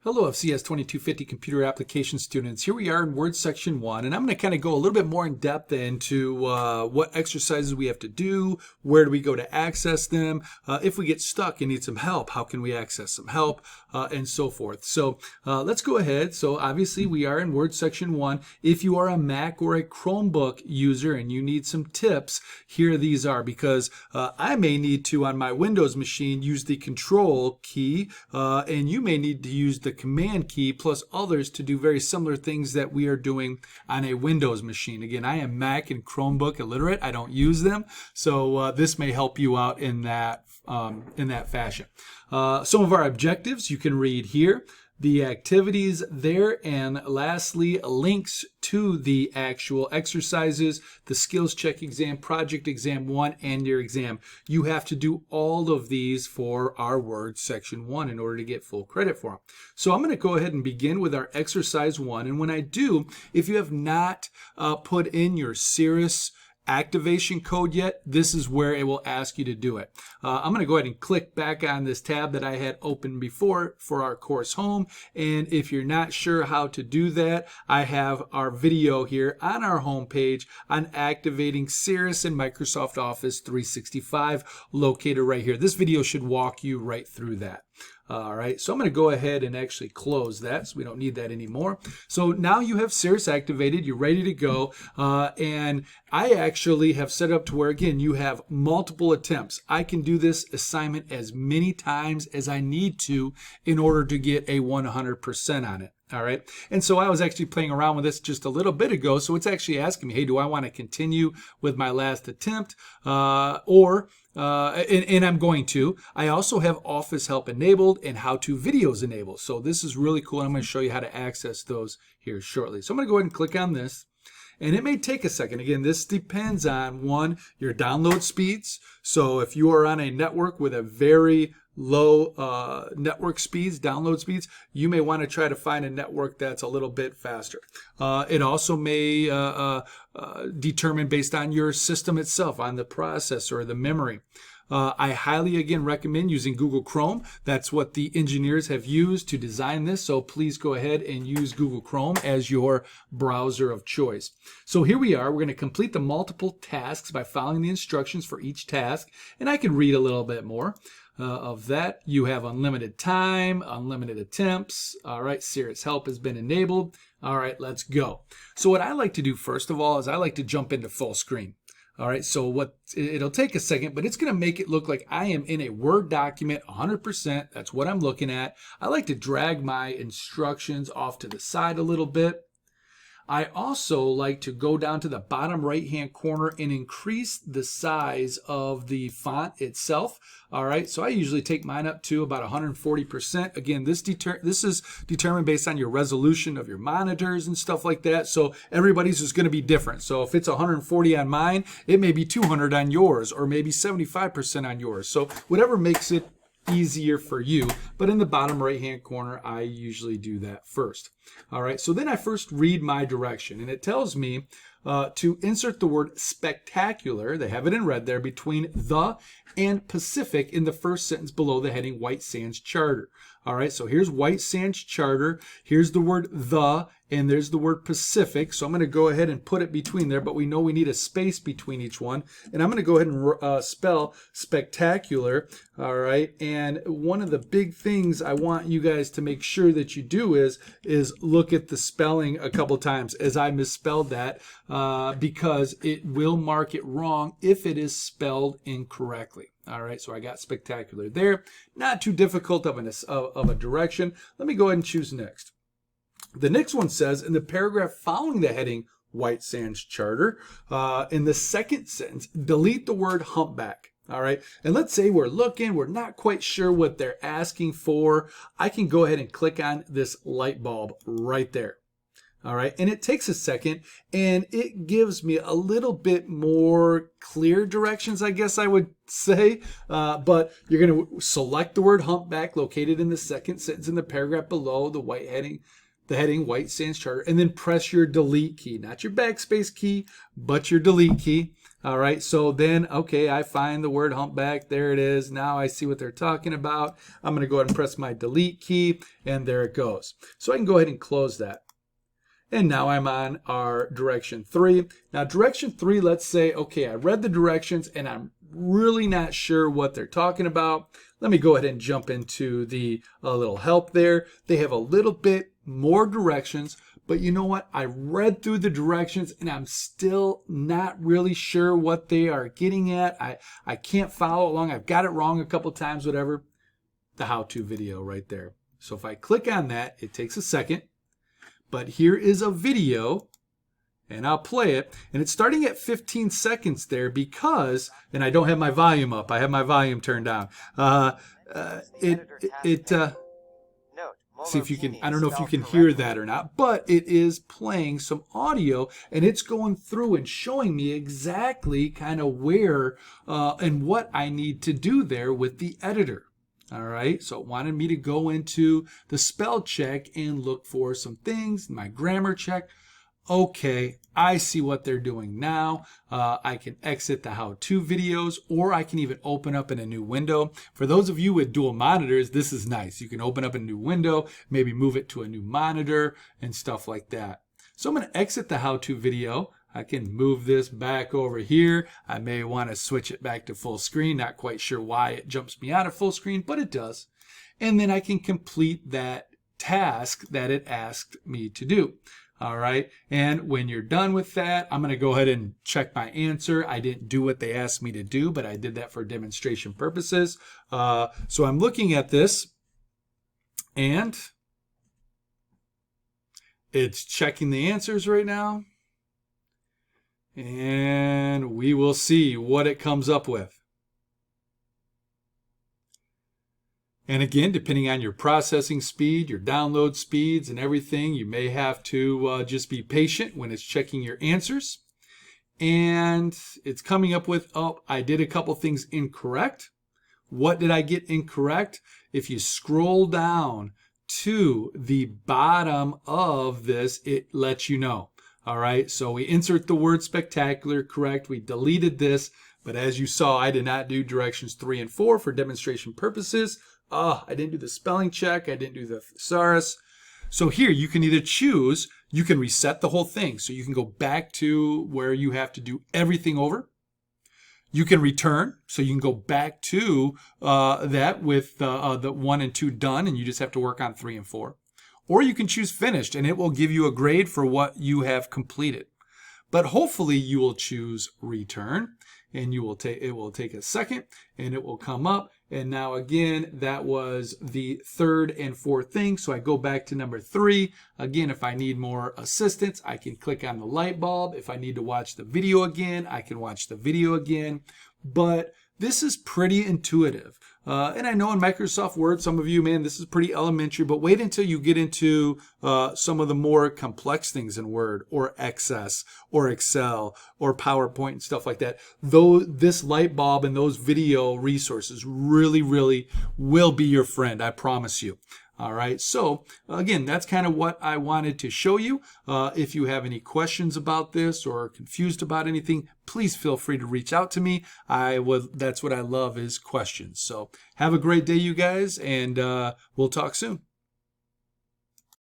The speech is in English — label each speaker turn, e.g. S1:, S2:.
S1: Hello, FCS 2250 computer application students. Here we are in Word section 1, and I'm going to kind of go a little bit more in depth into what exercises we have to do, where do we go to access them, if we get stuck and need some help, how can we access some help, and so forth. So let's go ahead. So obviously we are in Word section 1. If you are a Mac or a Chromebook user and you need some tips, here these are, because I may need to, on my Windows machine, use the Control key, and you may need to use the Command key plus others to do very similar things that we are doing on a Windows machine. Again, I am Mac and Chromebook illiterate. I don't use them, so this may help you out in that fashion. Some of our objectives you can read here, the activities there, and lastly, links to the actual exercises, the skills check exam, project exam 1, and your exam. You have to do all of these for our Word section 1 in order to get full credit for them. So I'm going to go ahead and begin with our exercise 1. And when I do, if you have not put in your Cirrus activation code yet, this is where it will ask you to do it. I'm going to go ahead and click back on this tab that I had opened before for our course home, and if you're not sure how to do that, I have our video here on our home page on activating Cirrus in Microsoft Office 365 located right here. This video should walk you right through that. All right, so I'm going to go ahead and actually close that so we don't need that anymore. So now you have Cirrus activated, you're ready to go, and I actually have set up to where, again, you have multiple attempts. I can do this assignment as many times as I need to in order to get a 100% on it. All right. And so I was actually playing around with this just a little bit ago. So it's actually asking me, hey, do I want to continue with my last attempt? And I'm going to. I also have Office Help enabled and how-to videos enabled. So this is really cool. I'm going to show you how to access those here shortly. So I'm going to go ahead and click on this. And it may take a second. Again, this depends on, one, your download speeds. So if you are on a network with a very low network speeds, download speeds, you may want to try to find a network that's a little bit faster. It also may determine based on your system itself, on the processor or the memory. I highly, again, recommend using Google Chrome. That's what the engineers have used to design this, so please go ahead and use Google Chrome as your browser of choice. So here we are. We're going to complete the multiple tasks by following the instructions for each task, and I can read a little bit more of that. You have unlimited time, unlimited attempts. All right, Cirrus Help has been enabled. All right, let's go. So what I like to do first of all is I like to jump into full screen. All right, so it'll take a second, but it's going to make it look like I am in a Word document 100%. That's what I'm looking at. I like to drag my instructions off to the side a little bit. I also like to go down to the bottom right-hand corner and increase the size of the font itself. All right, so I usually take mine up to about 140%. Again, this is determined based on your resolution of your monitors and stuff like that. So everybody's is going to be different. So if it's 140 on mine, it may be 200 on yours, or maybe 75% on yours. So whatever makes it easier for you, but in the bottom right hand corner I usually do that first. All right, so then I first read my direction, and it tells me to insert the word spectacular, they have it in red there, between the and Pacific in the first sentence below the heading White Sands Charter. All right, so here's White Sands Charter, here's the word the, and there's the word Pacific. So I'm going to go ahead and put it between there, but we know we need a space between each one. And I'm going to go ahead and spell spectacular. All right, and one of the big things I want you guys to make sure that you do is look at the spelling a couple times, as I misspelled that, because it will mark it wrong if it is spelled incorrectly. All right, so I got spectacular there. Not too difficult of a direction. Let me go ahead and choose next. The next one says, in the paragraph following the heading White Sands Charter, in the second sentence, delete the word humpback. All right, and let's say we're not quite sure what they're asking for. I can go ahead and click on this light bulb right there. All right, and it takes a second, and it gives me a little bit more clear directions, I guess I would say. But you're going to select the word humpback located in the second sentence in the paragraph below the heading White Sands Charter, and then press your delete key, not your backspace key, but your delete key. All right, so then, okay, I find the word humpback. There it is. Now I see what they're talking about. I'm going to go ahead and press my delete key, and there it goes. So I can go ahead and close that. And now I'm on our direction 3. Now direction 3, let's say, okay, I read the directions and I'm really not sure what they're talking about. Let me go ahead and jump into the little help there. They have a little bit more directions, but you know what? I read through the directions and I'm still not really sure what they are getting at. I can't follow along. I've got it wrong a couple times, whatever. The how-to video right there. So if I click on that, it takes a second. But here is a video, and I'll play it. And it's starting at 15 seconds there because, and I don't have my volume up. I have my volume turned down. See if you can, I don't know if you can hear that or not, but it is playing some audio and it's going through and showing me exactly kind of where and what I need to do there with the editor. All right, so it wanted me to go into the spell check and look for some things, my grammar check. Okay, I see what they're doing now. I can exit the how-to videos, or I can even open up in a new window. For those of you with dual monitors, this is nice. You can open up a new window, maybe move it to a new monitor and stuff like that. So I'm going to exit the how-to video. I can move this back over here. I may want to switch it back to full screen. Not quite sure why it jumps me out of full screen, but it does. And then I can complete that task that it asked me to do. All right, and when you're done with that, I'm going to go ahead and check my answer. I didn't do what they asked me to do, but I did that for demonstration purposes. So I'm looking at this, and it's checking the answers right now. And we will see what it comes up with. And again, depending on your processing speed, your download speeds and everything, you may have to just be patient when it's checking your answers. And it's coming up with, oh, I did a couple things incorrect. What did I get incorrect? If you scroll down to the bottom of this, it lets you know. All right, so we insert the word spectacular, correct. We deleted this, but as you saw, I did not do directions 3 and 4 for demonstration purposes. I didn't do the spelling check. I didn't do the thesaurus. So here you can either choose, you can reset the whole thing. So you can go back to where you have to do everything over. You can return, so you can go back to that with the 1 and 2 done, and you just have to work on 3 and 4. Or you can choose finished, and it will give you a grade for what you have completed. But hopefully you will choose return, and it will take a second, and it will come up. And now again, that was the 3rd and 4th thing. So I go back to number 3. Again, if I need more assistance, I can click on the light bulb. If I need to watch the video again, I can watch the video again. But this is pretty intuitive. And I know in Microsoft Word, some of you, man, this is pretty elementary, but wait until you get into some of the more complex things in Word or Access or Excel or PowerPoint and stuff like that. Though this light bulb and those video resources really, really will be your friend, I promise you. All right, so again, that's kind of what I wanted to show you. If you have any questions about this or are confused about anything, please feel free to reach out to me. That's what I love is questions. So have a great day, you guys, and we'll talk soon.